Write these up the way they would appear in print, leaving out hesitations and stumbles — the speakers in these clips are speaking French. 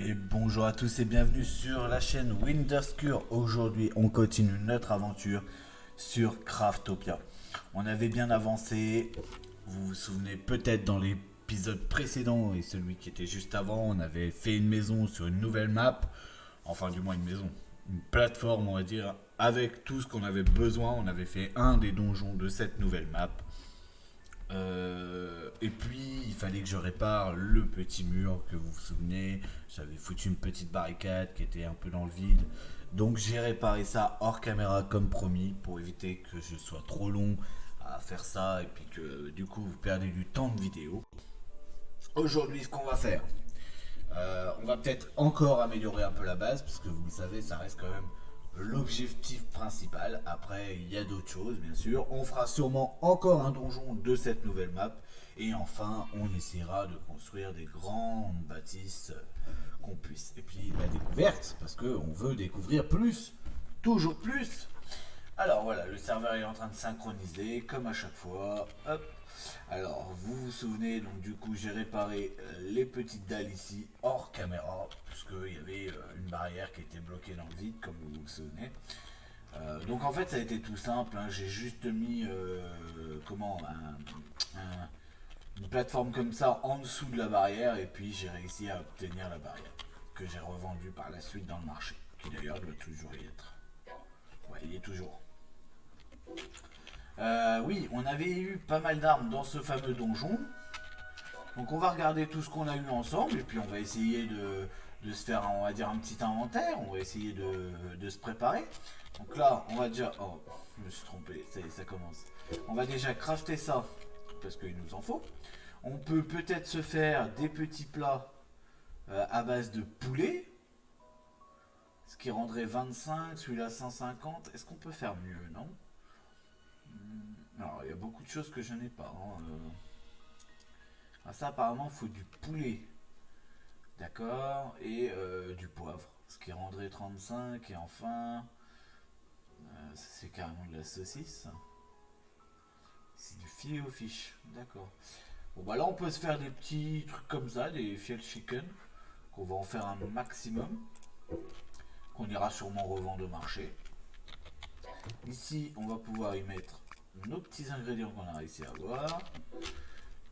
Et bonjour à tous et bienvenue sur la chaîne Winterscure. Aujourd'hui, on continue notre aventure sur Craftopia. On avait bien avancé, vous vous souvenez peut-être dans l'épisode précédent et celui qui était juste avant, on avait fait une maison sur une nouvelle map. Enfin, du moins une maison, une plateforme, on va dire, avec tout ce qu'on avait besoin. On avait fait un des donjons de cette nouvelle map. Et puis il fallait que je répare le petit mur que vous vous souvenez. J'avais foutu une petite barricade qui était un peu dans le vide. Donc j'ai réparé ça hors caméra comme promis pour éviter que je sois trop long à faire ça et puis que du coup vous perdez du temps de vidéo. Aujourd'hui ce qu'on va faire, on va peut-être encore améliorer un peu la base parce que vous le savez ça reste quand même l'objectif principal. Après, il y a d'autres choses, bien sûr. On fera sûrement encore un donjon de cette nouvelle map. Et enfin, on essaiera de construire des grandes bâtisses qu'on puisse. Et puis, la découverte, parce qu'on veut découvrir plus. Toujours plus. Alors voilà, le serveur est en train de synchroniser, comme à chaque fois. Hop. Alors, vous vous souvenez, donc du coup, j'ai réparé les petites dalles ici hors caméra, puisqu'il y avait une barrière qui était bloquée dans le vide, comme vous vous souvenez. Donc en fait, ça a été tout simple. Hein. J'ai juste mis une plateforme comme ça en dessous de la barrière, et puis j'ai réussi à obtenir la barrière que j'ai revendue par la suite dans le marché, qui d'ailleurs doit toujours y être. Ouais, il y est toujours. Oui, on avait eu pas mal d'armes dans ce fameux donjon. Donc on va regarder tout ce qu'on a eu ensemble et puis on va essayer de se faire, on va dire, un petit inventaire. On va essayer de se préparer. Donc là, on va déjà... Oh, je me suis trompé, ça y est, ça commence. On va déjà crafter ça, parce qu'il nous en faut. On peut peut-être se faire des petits plats à base de poulet, ce qui rendrait 25, celui-là 150. Est-ce qu'on peut faire mieux, non? Alors, il y a beaucoup de choses que je n'ai pas. Hein. Ah, ça, apparemment, il faut du poulet. D'accord. Et du poivre. Ce qui rendrait 35. Et enfin, c'est carrément de la saucisse. C'est du filet aux fiches. D'accord. Bon, bah là, on peut se faire des petits trucs comme ça, des field chicken. Qu'on va en faire un maximum. Qu'on ira sûrement revendre au marché. Ici, on va pouvoir y mettre nos petits ingrédients qu'on a réussi à avoir.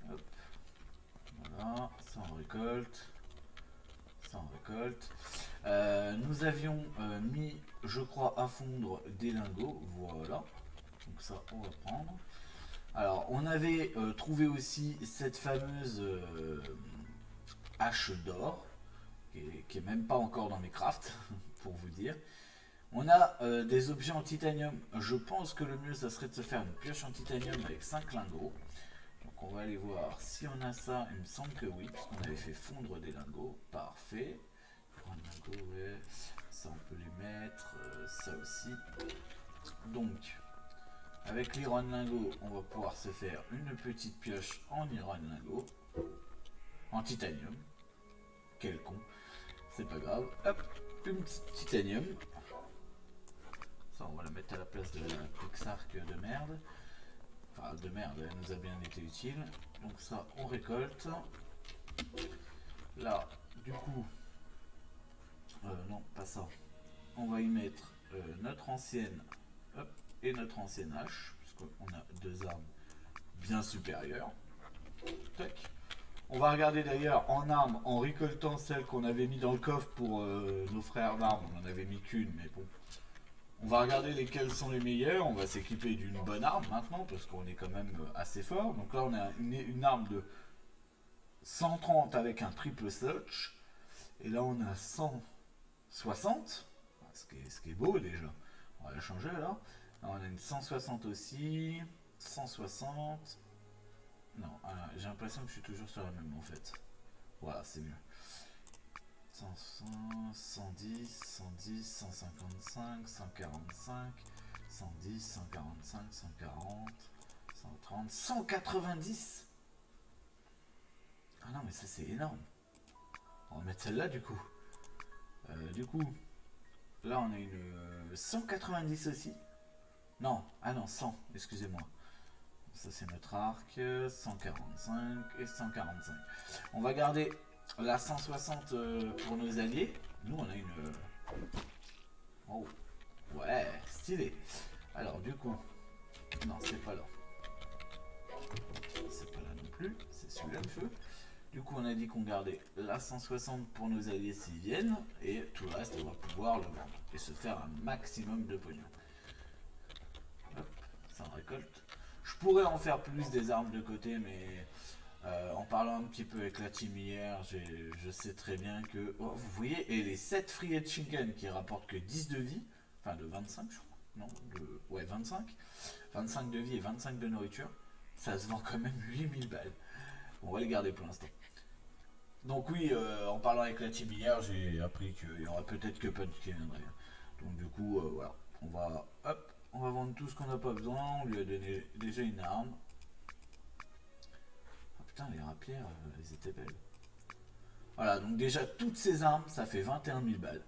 Hop. Voilà. Ça, on récolte. Ça on récolte. Nous avions mis, je crois, à fondre des lingots. Voilà. Donc ça, on va prendre. Alors, on avait trouvé aussi cette fameuse hache d'or, qui est même pas encore dans mes crafts, pour vous dire. On a des objets en titanium. Je pense que le mieux, ça serait de se faire une pioche en titanium avec 5 lingots. Donc on va aller voir si on a ça. Il me semble que oui, puisqu'on avait fait fondre des lingots. Parfait. Lingots, ouais. Ça on peut les mettre. Ça aussi. Donc, avec l'iron lingot, on va pouvoir se faire une petite pioche en iron lingot. En titanium. Quel con. C'est pas grave. Hop, une petite titanium. Ça on va la mettre à la place de la Pixark de merde. Enfin de merde, elle nous a bien été utile. Donc ça on récolte. Là, du coup, non, pas ça. On va y mettre notre ancienne, hop, et notre ancienne hache, puisqu'on a deux armes bien supérieures. Tac. On va regarder d'ailleurs en armes, en récoltant celles qu'on avait mis dans le coffre pour nos frères d'armes. On en avait mis qu'une, mais bon. On va regarder lesquelles sont les meilleures. On va s'équiper d'une bonne arme maintenant, parce qu'on est quand même assez fort. Donc là, on a une arme de 130 avec un triple clutch. Et là, on a 160. Ce qui est beau déjà. On va la changer là. Là, on a une 160 aussi. 160. Non, j'ai l'impression que je suis toujours sur la même en fait. Voilà, c'est mieux. 110, 110, 155, 145, 110, 145, 140, 130, 190. Ah non, mais ça c'est énorme. On va mettre celle-là du coup. Du coup, là on a une 190 aussi. Non, ah non, 100, excusez-moi. Ça c'est notre arc, 145 et 145. On va garder la 160 pour nos alliés. Nous, on a une... Oh, ouais, stylé. Alors, du coup... Non, c'est pas là. C'est pas là non plus. C'est celui-là que je veux. Du coup, on a dit qu'on gardait la 160 pour nos alliés s'ils viennent. Et tout le reste, on va pouvoir le vendre. Et se faire un maximum de pognon. Hop, ça en récolte. Je pourrais en faire plus des armes de côté, mais... en parlant un petit peu avec la team hier, je sais très bien que... Oh, vous voyez, et les 7 free Shinken qui rapportent que 10 de vie, enfin de 25 je crois, non, ouais 25 de vie et 25 de nourriture, ça se vend quand même 8000 balles. Bon, on va les garder pour l'instant. Donc oui, en parlant avec la team hier, j'ai appris qu'il y aurait peut-être que Punch qui viendrait. Donc du coup, voilà, on va vendre tout ce qu'on n'a pas besoin, on lui a donné déjà une arme. Putain, les rapières, elles étaient belles. Voilà, donc déjà, toutes ces armes, ça fait 21 000 balles.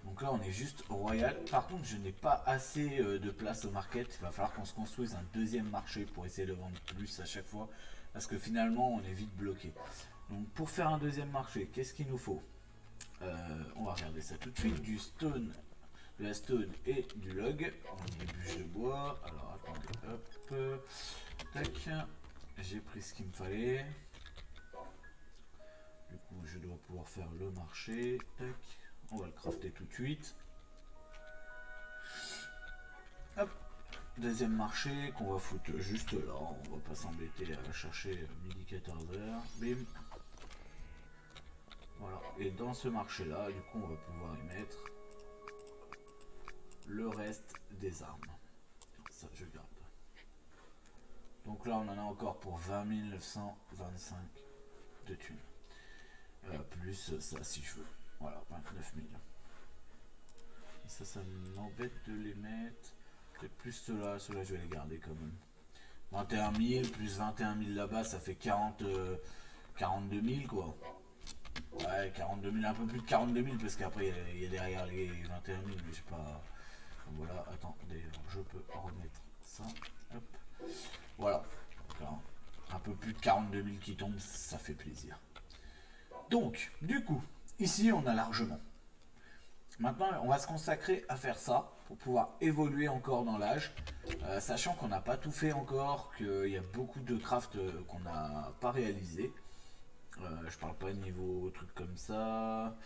Donc là, on est juste royal. Par contre, je n'ai pas assez de place au market. Il va falloir qu'on se construise un deuxième marché pour essayer de vendre plus à chaque fois. Parce que finalement, on est vite bloqué. Donc pour faire un deuxième marché, qu'est-ce qu'il nous faut? On va regarder ça tout de suite. Du stone, de la stone et du log. On a des bûches de bois. Alors attendez, hop. Tac. J'ai pris ce qu'il me fallait. Du coup, je dois pouvoir faire le marché. Tac. On va le crafter tout de suite. Hop. Deuxième marché qu'on va foutre juste là. On va pas s'embêter à chercher midi 14h. Bim. Voilà. Et dans ce marché là, du coup, on va pouvoir y mettre le reste des armes. Ça, je garde. Donc là, on en a encore pour 20 925 de thunes. Plus ça, si je veux. Voilà, 29 000. Et ça m'embête de les mettre. Peut-être plus ceux-là. Ceux-là, je vais les garder quand même. 21 000 plus 21 000 là-bas, ça fait 42 000 quoi. Ouais, 42 000, un peu plus de 42 000 parce qu'après il y a derrière les 21 000, mais je sais pas. Donc voilà, attendez, je peux remettre ça. Hop. Voilà. Donc, un peu plus de 42 000 qui tombent, ça fait plaisir. Donc, du coup, ici on a largement. Maintenant, on va se consacrer à faire ça pour pouvoir évoluer encore dans l'âge, sachant qu'on n'a pas tout fait encore, qu'il y a beaucoup de craft qu'on n'a pas réalisé. Je parle pas niveau truc comme ça,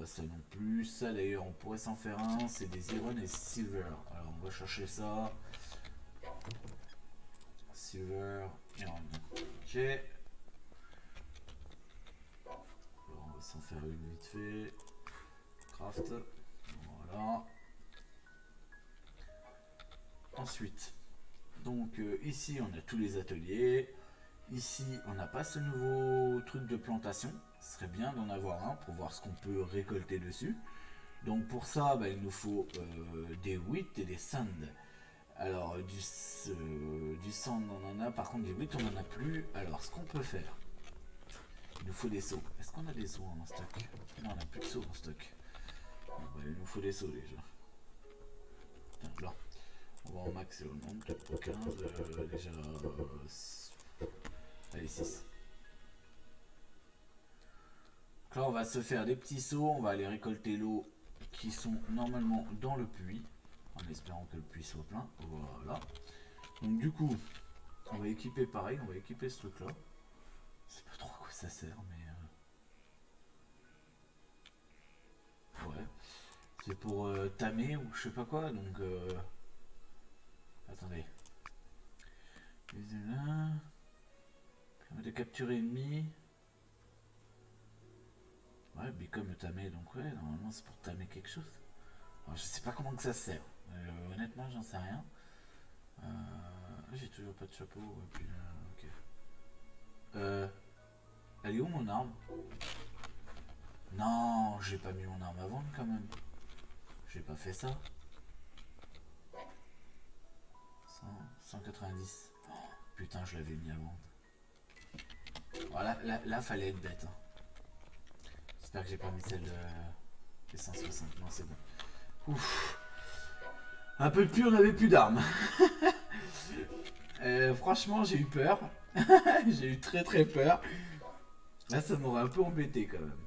ça non plus. Ça d'ailleurs, on pourrait s'en faire un. C'est des Iron et Silver. Alors on va chercher ça. Silver, Iron. Ok. Alors, on va s'en faire une vite fait. Craft. Voilà. Ensuite, donc ici on a tous les ateliers. Ici on n'a pas ce nouveau truc de plantation. Ce serait bien d'en avoir un pour voir ce qu'on peut récolter dessus. Donc pour ça, il nous faut des wheat et des sand. Alors du sand on en a, par contre du wheat on en a plus. Alors ce qu'on peut faire, il nous faut des seaux. Est-ce qu'on a des seaux en stock? Non, on n'a plus de seaux en stock. Il nous faut des seaux déjà. Tiens, là. On va en max au nombre, peut-être pour 15, déjà... allez, 6. Donc là, on va se faire des petits seaux, on va aller récolter l'eau qui sont normalement dans le puits, en espérant que le puits soit plein. Voilà. Donc du coup, on va équiper pareil, on va équiper ce truc-là. Je sais pas trop à quoi ça sert, mais... ouais. C'est pour tamer ou je sais pas quoi, donc... attendez. Permet de capturer ennemi. Ouais, Become tamer, donc ouais, normalement c'est pour tamer quelque chose. Alors, je sais pas comment que ça sert. Honnêtement, j'en sais rien. J'ai toujours pas de chapeau. Et puis, ok. Elle est où mon arme? Non, j'ai pas mis mon arme à vendre quand même. J'ai pas fait ça. 190. Oh, putain, je l'avais mis à vendre. Voilà, là fallait être bête. Hein. J'espère que j'ai pas mis celle de 160. Non, c'est bon. Ouf. Un peu de plus, on n'avait plus d'armes. Franchement, j'ai eu peur. J'ai eu très peur. Là, ça m'aurait un peu embêté quand même.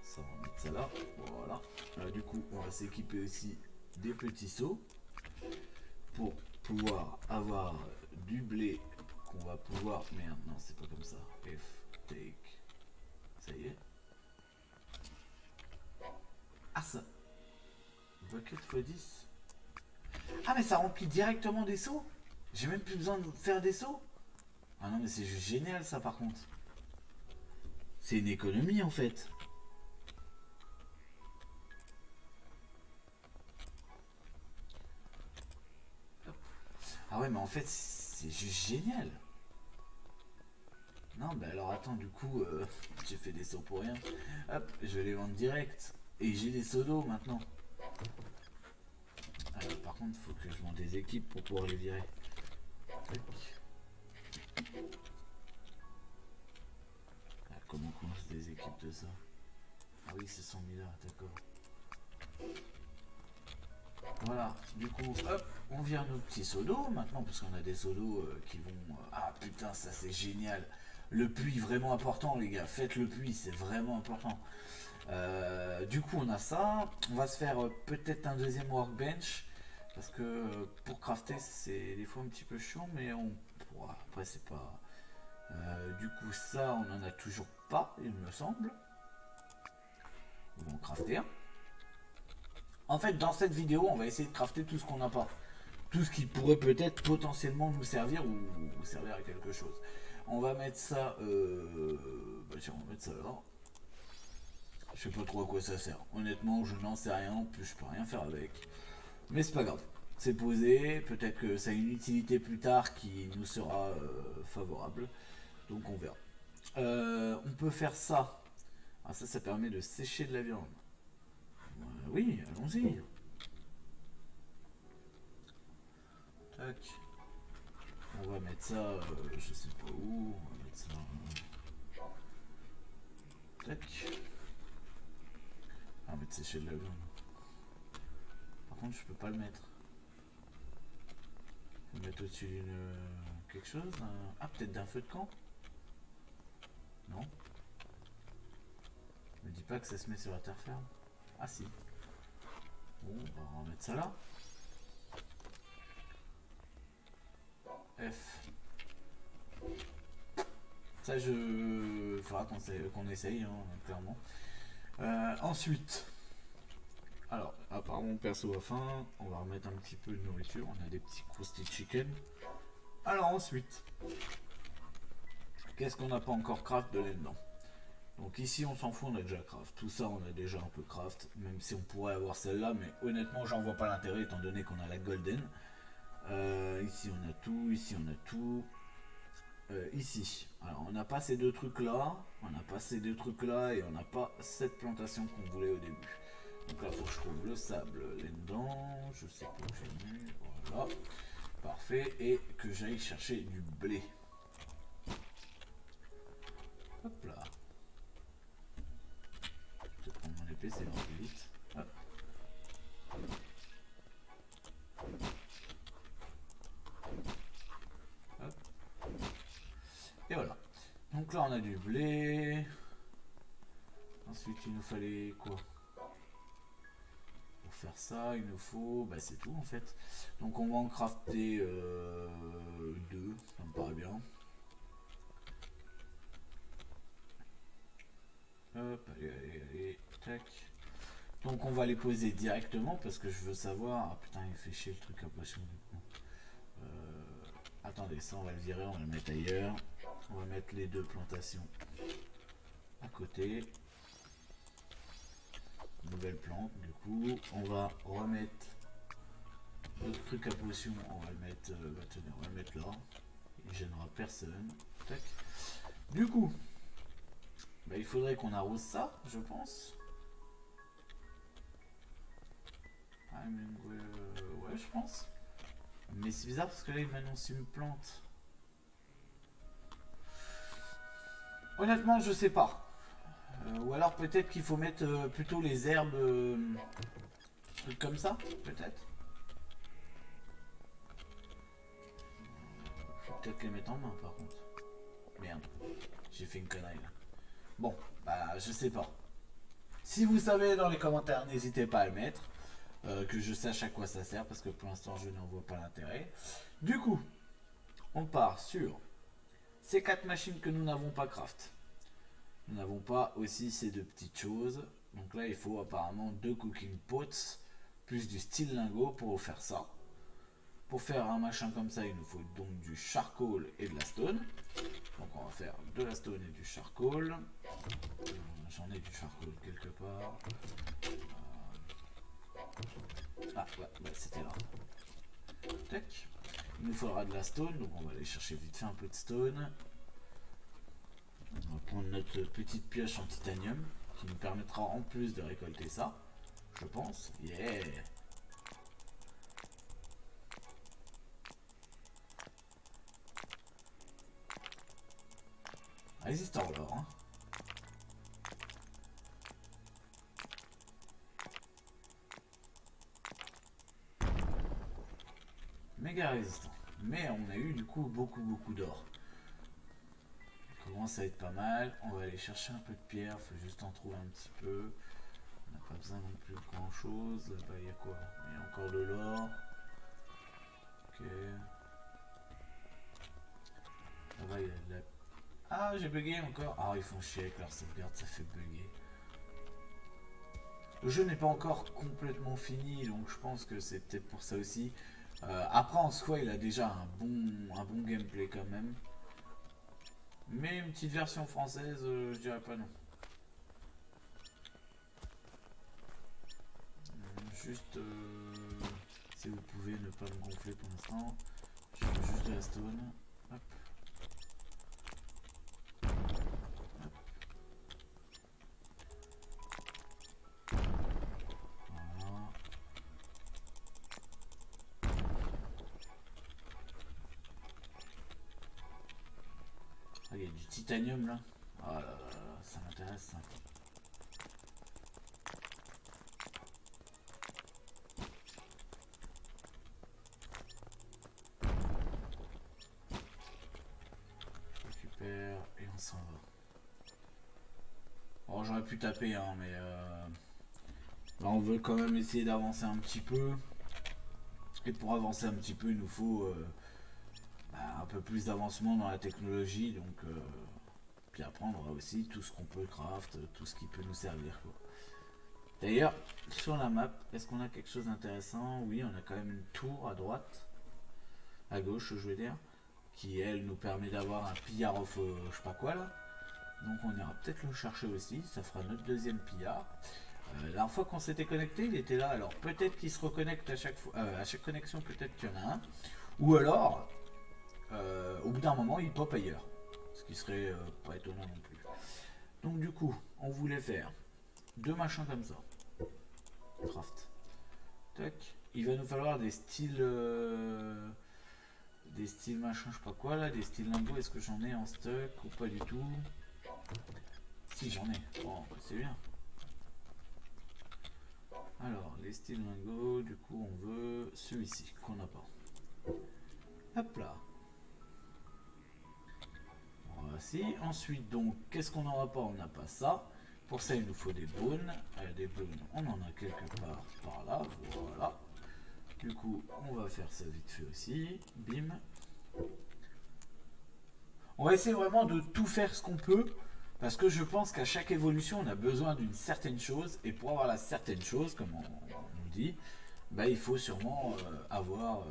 Ça, on va mettre ça là. Voilà. Du coup, on va s'équiper aussi des petits seaux pour pouvoir avoir du blé qu'on va pouvoir. Merde, non, c'est pas comme ça. F, take. Ça y est. Ah, ça. Bucket x10. Ah, mais ça remplit directement des seaux. J'ai même plus besoin de faire des seaux. Ah non, mais c'est juste génial ça par contre. C'est une économie en fait. Ah ouais, mais en fait, c'est juste génial. Non, bah alors attends, du coup, j'ai fait des sauts pour rien. Hop, je vais les vendre direct. Et j'ai des seaux d'eau maintenant. Alors, par contre, il faut que je vende des équipes pour pouvoir les virer. Tac. Ah, comment on lance des équipes de ça? Ah oui, c'est 100 000 là, d'accord. Voilà, du coup, hop, on vire nos petits seaux d'eau maintenant, parce qu'on a des seaux d'eau qui vont... ah putain, ça c'est génial. Le puits, vraiment important les gars, faites le puits, c'est vraiment important. Du coup, on a ça. On va se faire peut-être un deuxième workbench, parce que pour crafter, c'est des fois un petit peu chiant, mais on pourra. Après, c'est pas... du coup, ça, on en a toujours pas, il me semble. On va en crafter un. En fait, dans cette vidéo, on va essayer de crafter tout ce qu'on n'a pas. Tout ce qui pourrait peut-être potentiellement nous servir ou servir à quelque chose. On va mettre ça... bah tiens, on va mettre ça là. Je sais pas trop à quoi ça sert. Honnêtement, je n'en sais rien. En plus, je peux rien faire avec. Mais c'est pas grave. C'est posé. Peut-être que ça a une utilité plus tard qui nous sera favorable. Donc on verra. On peut faire ça. Ah, ça permet de sécher de la viande. Oui, allons-y. Tac. On va mettre ça, je sais pas où. On va mettre ça. Tac. On va mettre sécher de la viande. Par contre, je peux pas le mettre. Faut le mettre au-dessus d'une. Quelque chose. Ah, peut-être d'un feu de camp. Non. Me dis pas que ça se met sur la terre ferme. Ah si. Bon, on va remettre ça là. F. Ça, il faudra qu'on essaye, hein, clairement. Ensuite, alors, apparemment, perso a faim. On va remettre un petit peu de nourriture. On a des petits crusty chicken. Alors, ensuite, qu'est-ce qu'on n'a pas encore craft de là-dedans? Donc, ici, on s'en fout, on a déjà craft. Tout ça, on a déjà un peu craft. Même si on pourrait avoir celle-là, mais honnêtement, j'en vois pas l'intérêt étant donné qu'on a la golden. Ici, on a tout. Ici, on a tout. Ici. Alors, on n'a pas ces deux trucs là, on n'a pas ces deux trucs là et on n'a pas cette plantation qu'on voulait au début. Donc là, il faut que je trouve le sable là-dedans. Je sais pas où j'ai mis. Voilà. Parfait. Et que j'aille chercher du blé. Hop là. Je vais prendre mon épée, c'est plus vite. Hop. Hop. Et voilà. Donc là, on a du blé. Ensuite, il nous fallait quoi? Pour faire ça, il nous faut... Bah, c'est tout, en fait. Donc, on va en crafter deux. Ça me paraît bien. Hop, allez, tac. Donc, on va les poser directement parce que je veux savoir... Ah, putain, il fait chier le truc à potion, du coup. Attendez, ça, on va le virer, on va le mettre ailleurs. On va mettre les deux plantations à côté. Nouvelle plante, du coup, on va remettre notre truc à potion, on va le mettre, tenez, on va le mettre là, il gênera personne. Tac. Du coup, bah, il faudrait qu'on arrose ça, je pense. Ah, mais, ouais, je pense. Mais c'est bizarre parce que là, il m'annonce une plante. Honnêtement, je sais pas. Ou alors peut-être qu'il faut mettre plutôt les herbes, trucs comme ça, peut-être. Faut peut-être les mettre en main par contre. Merde, j'ai fait une connerie là. Bon, bah je sais pas. Si vous savez dans les commentaires, n'hésitez pas à le mettre. Que je sache à quoi ça sert, parce que pour l'instant je n'en vois pas l'intérêt. Du coup, on part sur ces 4 machines que nous n'avons pas craft. Nous n'avons pas aussi ces 2 petites choses. Donc là il faut apparemment 2 cooking pots, plus du steel lingot pour faire ça. Pour faire un machin comme ça, il nous faut donc du charcoal et de la stone. Donc on va faire de la stone et du charcoal. J'en ai du charcoal quelque part. Ah ouais, c'était là. Tac. Il nous faudra de la stone, donc on va aller chercher vite fait un peu de stone. On va prendre notre petite pioche en titanium qui nous permettra en plus de récolter ça. Je pense. Yeah. Résistant l'or. Hein. Méga résistant. Mais on a eu du coup beaucoup d'or. Ça commence à être pas mal. On va aller chercher un peu de pierre. Faut juste en trouver un petit peu. On n'a pas besoin non plus de grand chose. Là-bas il y a quoi? Il y a encore de l'or. Ok. Là-bas il y a de la... Ah, j'ai bugué encore. Ah, ils font chier avec leur sauvegarde, ça fait bugger. Le jeu n'est pas encore complètement fini, donc je pense que c'est peut-être pour ça aussi. Après, en soi, il a déjà un bon gameplay quand même. Mais une petite version française, je dirais pas non. Juste, si vous pouvez ne pas me gonfler pour l'instant. Je fais juste de la stone. Hop. Ah, il y a du titanium là. Oh là là, ça m'intéresse ça. Je récupère et on s'en va. Oh, j'aurais pu taper, hein, mais là on veut quand même essayer d'avancer un petit peu. Et pour avancer un petit peu, il nous faut un peu plus d'avancement dans la technologie. Donc, puis après, on aura aussi tout ce qu'on peut craft, tout ce qui peut nous servir. D'ailleurs, sur la map, est-ce qu'on a quelque chose d'intéressant? Oui, on a quand même une tour à droite, à gauche, je veux dire, qui elle nous permet d'avoir un pillard of je sais pas quoi là. Donc on ira peut-être le chercher aussi, ça fera notre deuxième pillard. La dernière fois qu'on s'était connecté, il était là, alors peut-être qu'il se reconnecte à chaque fois, à chaque connexion, peut-être qu'il y en a un. Ou alors, au bout d'un moment, il pop ailleurs. Ce qui serait pas étonnant non plus. Donc du coup, on voulait faire 2 machins comme ça. Craft. Tac. Il va nous falloir des styles... des styles machin, je sais pas quoi là, des styles lingots. Est-ce que j'en ai en stock ou pas du tout? Si, j'en ai. Bon, c'est bien. Alors, les styles lingots, du coup, on veut celui-ci qu'on n'a pas. Hop là. Voici. Ensuite, donc, qu'est-ce qu'on n'aura pas? On n'a pas ça. Pour ça, il nous faut des bones. Des bones, on en a quelque part par là. Voilà. Du coup, on va faire ça vite fait aussi. Bim. On va essayer vraiment de tout faire ce qu'on peut. Parce que je pense qu'à chaque évolution, on a besoin d'une certaine chose. Et pour avoir la certaine chose, comme on nous dit, bah, il faut sûrement avoir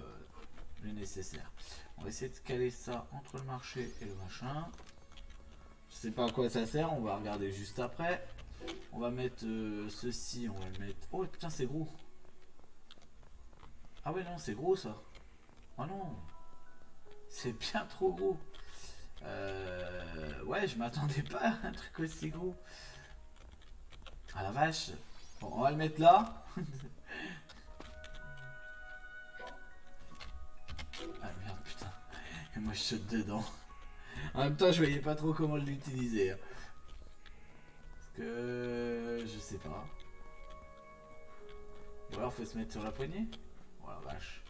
le nécessaire. On va essayer de caler ça entre le marché et le machin. Je sais pas à quoi ça sert, on va regarder juste après. On va mettre ceci, on va le mettre... Oh putain, c'est gros. Ah ouais, non, c'est gros ça. Oh non. C'est bien trop gros. Ouais, je m'attendais pas à un truc aussi gros. Ah la vache. Bon, on va le mettre là. Ah merde, putain. Et moi je saute dedans. En même temps, je voyais pas trop comment l'utiliser. Parce que... Je sais pas. Ou alors faut se mettre sur la poignée. Oh la vache.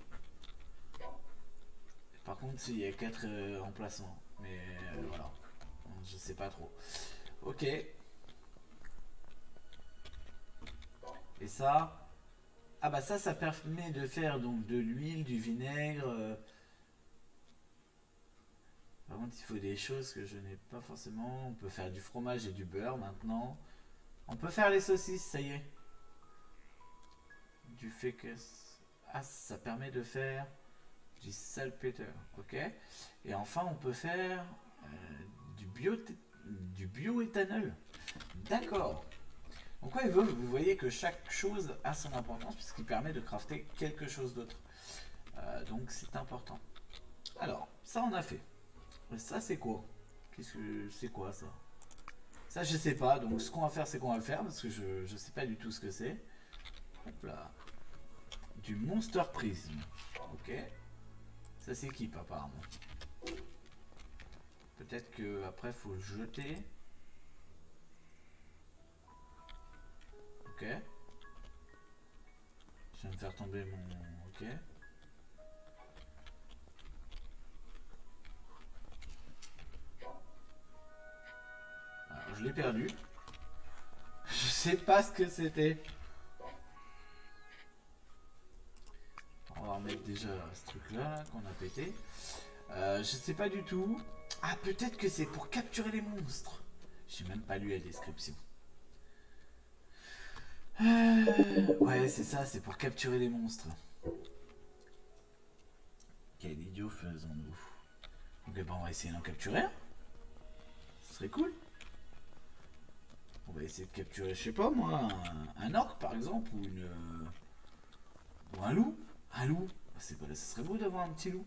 Par contre, il y a 4 emplacements. Mais voilà. je sais pas trop. Ok. Et ça... Ah bah ça permet de faire donc de l'huile, du vinaigre. Par contre, il faut des choses que je n'ai pas forcément. On peut faire du fromage et du beurre maintenant. On peut faire les saucisses, ça y est. Du fait que... Ah, ça permet de faire du salpeter, ok. Et enfin, on peut faire du bio, du bioéthanol. D'accord. Donc ouais, vous voyez que chaque chose a son importance puisqu'il permet de crafter quelque chose d'autre. Donc c'est important. Alors, ça on a fait. Et ça c'est quoi? Qu'est-ce que c'est quoi ça? Ça je sais pas. Donc ce qu'on va faire c'est qu'on va le faire parce que je sais pas du tout ce que c'est. Hop là. Du Monster Prism. Ok. Ça s'équipe apparemment. Peut-être que après faut le jeter. Ok. Je vais me faire tomber mon... Ok. Alors je l'ai perdu. Je sais pas ce que c'était. On va remettre déjà ce truc là qu'on a pété. Je sais pas du tout. Ah, peut-être que c'est pour capturer les monstres. J'ai même pas lu la description. Ouais, c'est ça, c'est pour capturer les monstres. Quel idiot faisons-nous? Ok, bah on va essayer d'en capturer un. Ce serait cool. On va essayer de capturer, je sais pas moi, un orc par exemple, ou une... ou un loup. Un loup. C'est pas, ça serait beau d'avoir un petit loup.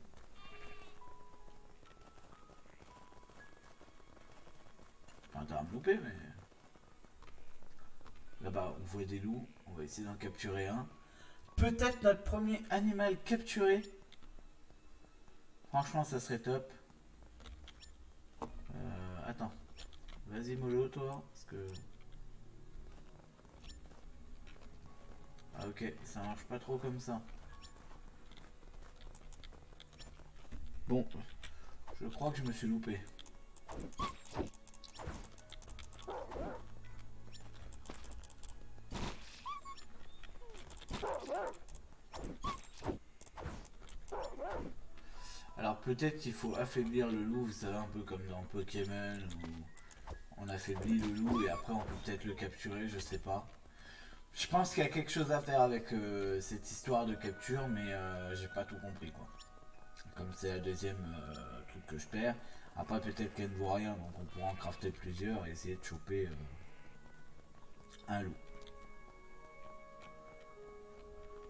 Enfin, t'as à me louper, mais... Là-bas, on voit des loups. On va essayer d'en capturer un. Peut-être notre premier animal capturé. Franchement, ça serait top. Attends. Vas-y, mollo, toi. Parce que... Ah, ok. Ça marche pas trop comme ça. Bon. Je crois que je me suis loupé. Alors peut-être qu'il faut affaiblir le loup, vous savez, un peu comme dans Pokémon, où on affaiblit le loup et après on peut peut-être le capturer, je sais pas. Je pense qu'il y a quelque chose à faire avec cette histoire de capture, mais j'ai pas tout compris quoi. Comme c'est la deuxième truc que je perds. Après peut-être qu'elle ne vaut rien, donc on pourra en crafter plusieurs et essayer de choper un loup.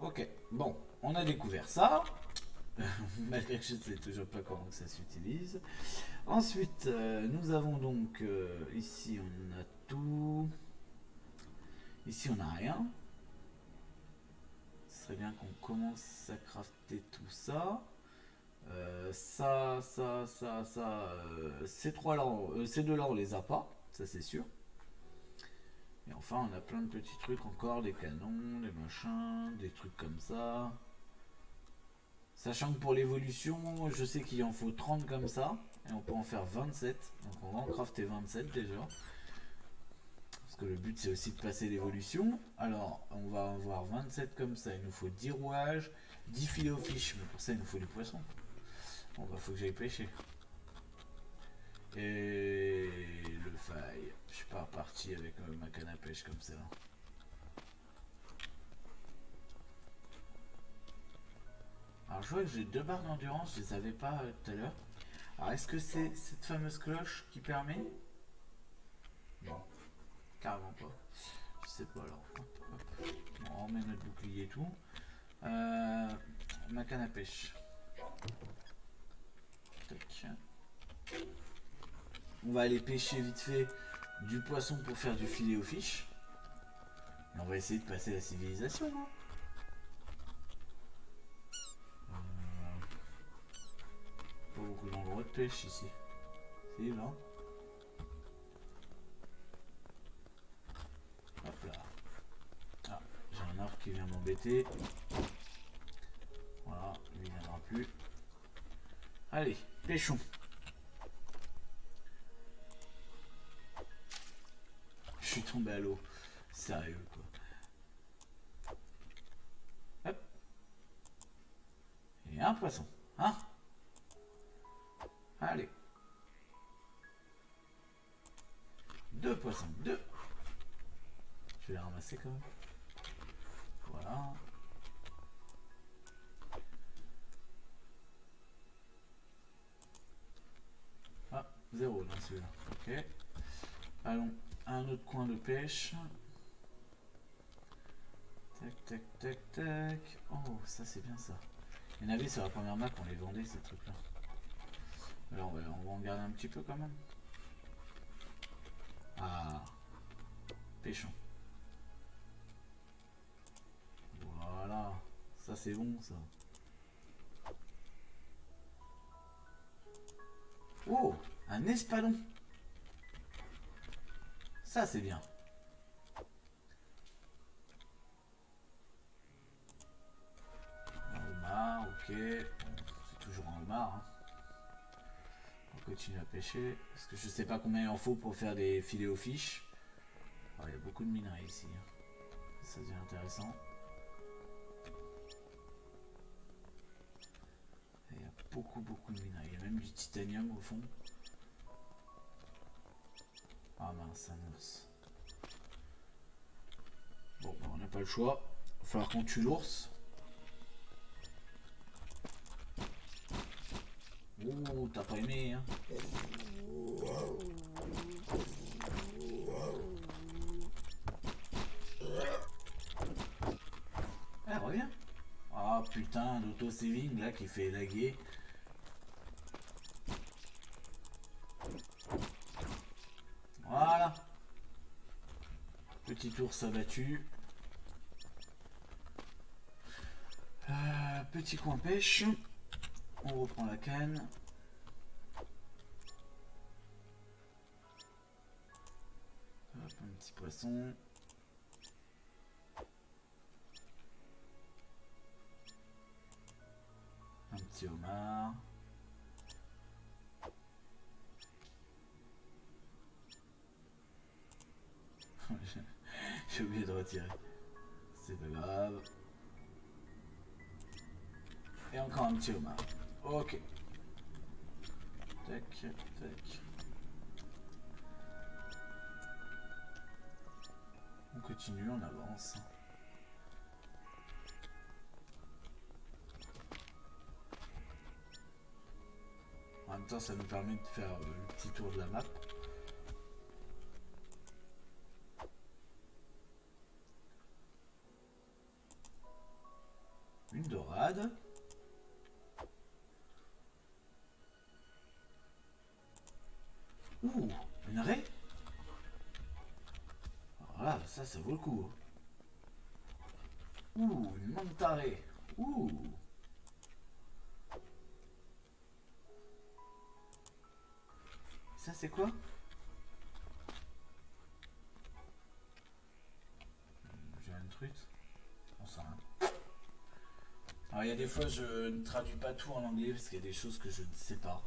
Ok, bon, on a découvert ça. Malgré que je ne sais toujours pas comment ça s'utilise. Ensuite, nous avons donc ici on a tout. Ici on n'a rien. Ce serait bien qu'on commence à crafter tout ça. Ces trois-là, ces deux-là on les a pas, ça c'est sûr. Et enfin on a plein de petits trucs encore, des canons, des machins, des trucs comme ça. Sachant que pour l'évolution, je sais qu'il en faut 30 comme ça. Et on peut en faire 27. Donc on va en crafter 27 déjà. Parce que le but c'est aussi de passer l'évolution. Alors on va avoir 27 comme ça. Il nous faut 10 rouages, 10 filets aux fiches. Mais pour ça il nous faut du poisson. Bon bah faut que j'aille pêcher. Et le faille. Je suis pas reparti avec ma canne à pêche comme ça. Alors je vois que j'ai 2 barres d'endurance, je les avais pas tout à l'heure. Alors est-ce que c'est cette fameuse cloche qui permet? Non, carrément pas. Je sais pas alors. Hop, hop. Bon, on remet notre bouclier et tout. Ma canne à pêche. Tac. On va aller pêcher vite fait du poisson pour faire du filet aux fiches. Et on va essayer de passer la civilisation. Hein. Pas beaucoup d'endroits de pêche ici. C'est là. Hop là. Ah, j'ai un arbre qui vient m'embêter. Voilà, lui il viendra plus. Allez, pêchons. suis tombé à l'eau. Sérieux quoi. Hop. Et un poisson. Hein? Allez. 2 poissons. 2. Je vais les ramasser quand même. Voilà. Ah, 0 dans celui-là. Ok. Allons à un autre coin de pêche. Tac, tac, tac, tac. Oh, ça c'est bien ça. Il y en avait sur la première map, on les vendait ces trucs-là. Alors on va en garder un petit peu quand même. Ah, pêchons. Voilà, ça c'est bon ça. Oh, un espadon. Ça c'est bien. Un homard, ok. C'est toujours un homard. Hein. On continue à pêcher. Parce que je sais pas combien il en faut pour faire des filets aux fiches. Oh, il y a beaucoup de minerais ici. Ça devient intéressant. Il y a beaucoup de minerais. Il y a même du titanium au fond. Ah mince, un ours. Bon, bah, on n'a pas le choix. Il va falloir qu'on tue l'ours. Ouh, t'as pas aimé, hein? Eh, reviens. Ah putain, l'auto-saving là qui fait laguer. Voilà. Petit ours abattu. Petit coin pêche. On reprend la canne. Hop, un petit poisson. Un petit homard. J'ai oublié de retirer. C'est pas grave. Et encore un petit homard. Ok. Tac, tac. On continue, on avance. En même temps, ça nous permet de faire le petit tour de la map. Une dorade. Ouh, une raie. Voilà, ça vaut le coup. Ouh, une manta raie. Ouh. Ça c'est quoi? J'ai une truite. On sent rien. Alors il y a des fois je ne traduis pas tout en anglais parce qu'il y a des choses que je ne sais pas.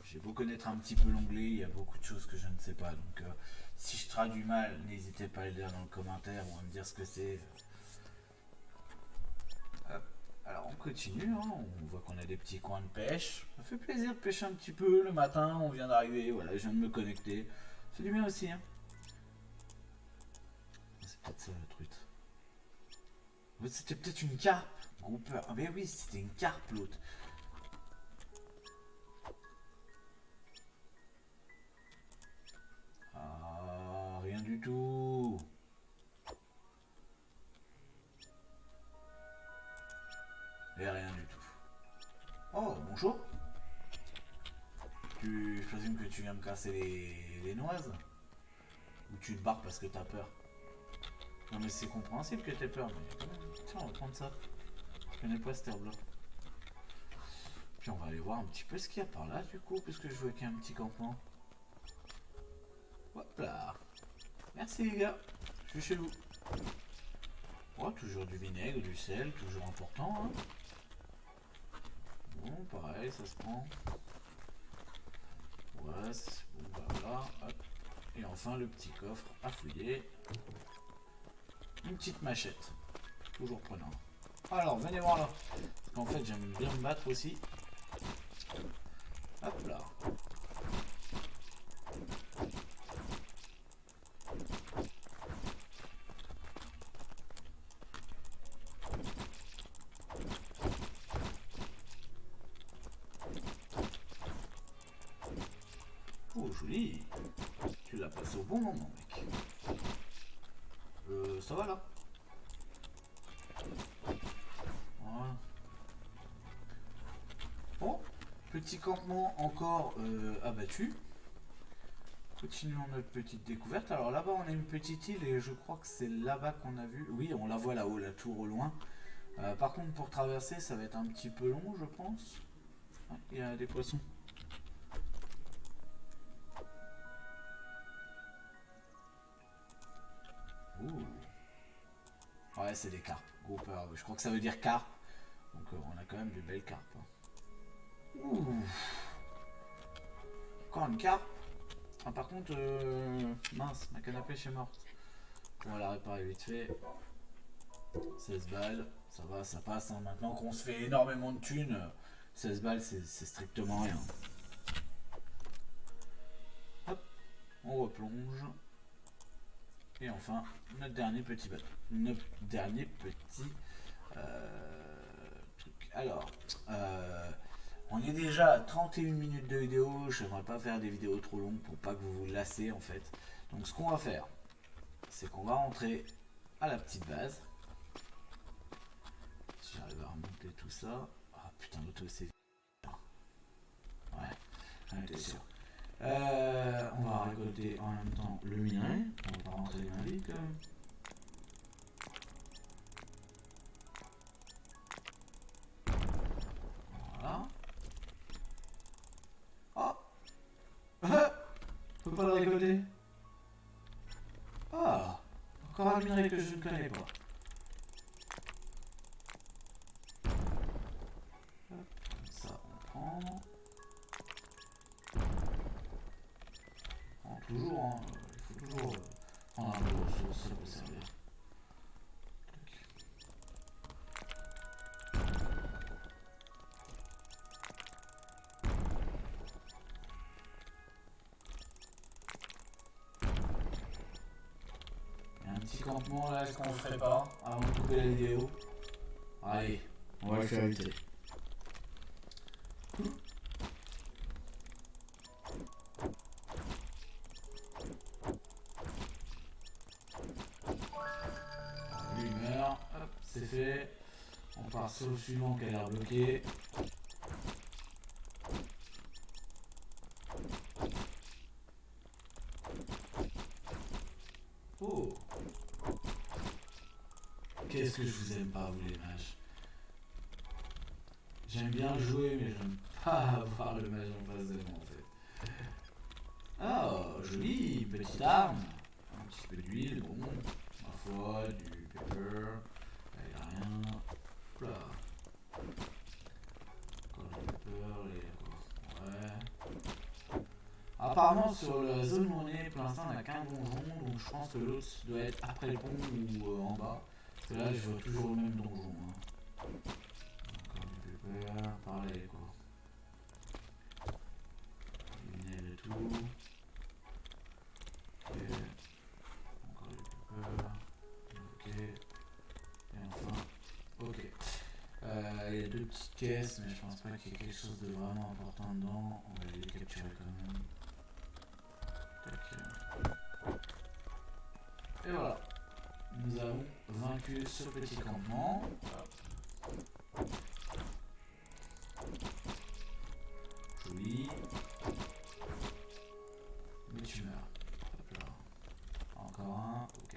J'ai beau connaître un petit peu l'anglais, il y a beaucoup de choses que je ne sais pas. Donc si je traduis mal, n'hésitez pas à le dire dans le commentaire ou à me dire ce que c'est. Alors on continue, hein. On voit qu'on a des petits coins de pêche. Ça fait plaisir de pêcher un petit peu le matin, on vient d'arriver, voilà, je viens de me connecter. C'est du bien aussi. Hein. C'est peut-être ça la truite. C'était peut-être une carpe, grouper. Ah mais oui, c'était une carpe l'autre. Ah, rien du tout. Et rien du tout. Oh, bonjour. Je présume que tu viens me casser les noises. Ou tu te barres parce que t'as peur. Non mais c'est compréhensible que t'aies peur, mais quand même. Tiens, on va prendre ça. Je connais pas cette herbe là. Puis on va aller voir un petit peu ce qu'il y a par là du coup, parce que je vois qu'il y a un petit campement. Hop là. Merci les gars. Je suis chez vous. Oh, toujours du vinaigre, du sel, toujours important. Hein. Bon, pareil, ça se prend. Ouais, bon bah voilà. Hop. Et enfin le petit coffre à fouiller. Une petite machette. Toujours prenant. Alors venez voir là. Parce qu'en fait j'aime bien me battre aussi. Hop là. Oh joli. Tu l'as passé au bon moment mec. Ça va là. Voilà. Bon, petit campement encore abattu. Continuons notre petite découverte. Alors là-bas on a une petite île et je crois que c'est là-bas qu'on a vu. Oui, on la voit là-haut, la tour au loin. Par contre pour traverser ça va être un petit peu long je pense. Il y a des poissons. Ouh. Ouais c'est des carpes. Grouper, je crois que ça veut dire carpe. Donc on a quand même des belles carpes. Ouh. Encore une carpe. Ah, par contre, mince, ma canne à pêche est morte. On va la réparer vite fait. 16 balles, ça va, ça passe. Hein. Maintenant qu'on se fait énormément de thunes, 16 balles c'est strictement rien. Hop, on replonge. Et enfin, notre dernier petit bateau. Notre dernier petit truc. Alors, on est déjà à 31 minutes de vidéo. J'aimerais pas faire des vidéos trop longues pour pas que vous vous lassez en fait. Donc ce qu'on va faire, c'est qu'on va rentrer à la petite base. Si j'arrive à remonter tout ça. Ah putain, l'auto c'est... Ouais, j'en étais sûr. On va récolter en même temps le minerai. On va pas rentrer les mains vides quand même. Voilà. Oh. Je peux pas le récolter. Ah, encore un minerai que je ne connais pas. Hop, comme ça on prend. Toujours, hein, il faut toujours prendre un peu de ressources, ça peut servir. Il y a un petit campement là, est-ce qu'on le ferait pas avant de couper la vidéo? Allez, on va le faire vite. Lui meurt, hop, c'est fait. On part sur le suivant qui a l'air bloqué. Oh! Qu'est-ce que je vous aime pas, vous les mages? J'aime bien jouer, mais j'aime pas avoir le mage en face de moi en fait. Oh, joli, petite arme. Un petit peu d'huile, bon. Ma foi, du pepper. Il n'y a rien. Oula. Encore du pepper, les... Ouais. Apparemment, sur la zone où on est, pour l'instant, on n'a qu'un donjon. Donc je pense que l'autre doit être après le pont ou en bas. Parce que là, je vois toujours le même donjon. Hein. Encore du pepper. Pareil, quoi. Éliminer le tout. Ok. Encore du pepper. Ok. Et enfin, ok. Il y a deux petites caisses, mais je pense pas qu'il y ait quelque chose de vraiment important dedans. On va les capturer quand même. Tac. Et voilà. Nous avons vaincu ce petit campement. Joli. Mais tu meurs. Hop là. Encore un, ok.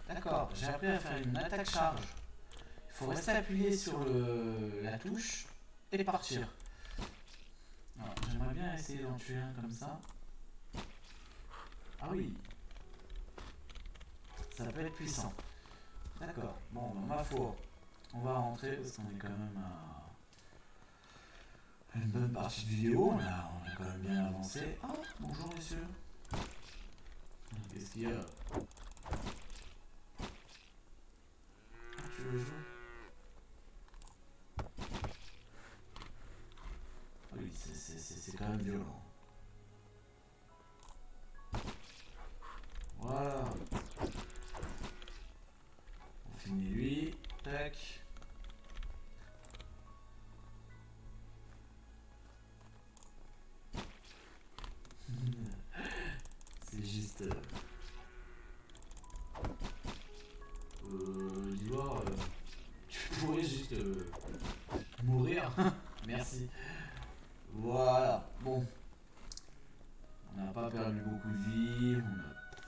D'accord, j'ai appris à faire une attaque charge. Il faut rester appuyé sur la touche et partir. J'aimerais bien essayer d'en tuer un comme ça. Ah oui. Ça peut être puissant. D'accord, bon, ma foi. On va rentrer parce qu'on est quand même à une bonne partie de vidéo. On a quand même bien avancé. Ah, bonjour messieurs. Qu'est-ce qu'il y a? Ah, tu veux jouer? Ah oui, c'est quand même violent. Voilà. On finit lui. Tac. C'est juste. Dis-moi, tu pourrais juste mourir. Merci. Voilà. Bon. On n'a pas perdu beaucoup de vie.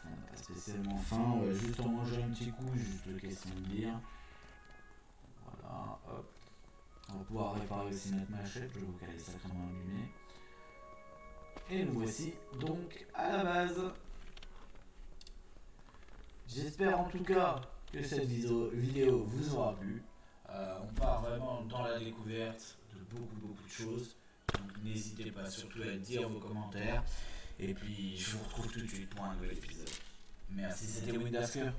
On n'a pas spécialement faim. On va juste en manger un petit coup, juste question de dire. Voilà. Hop. On va pouvoir réparer aussi notre machette. Je vois qu'elle est sacrément allumée. Et nous voici donc à la base. J'espère en tout cas que cette vidéo vous aura plu. On part vraiment dans la découverte de beaucoup de choses. Donc n'hésitez pas surtout à dire vos commentaires. Et puis je vous retrouve tout de suite pour un nouvel épisode. Merci, c'était Windasker.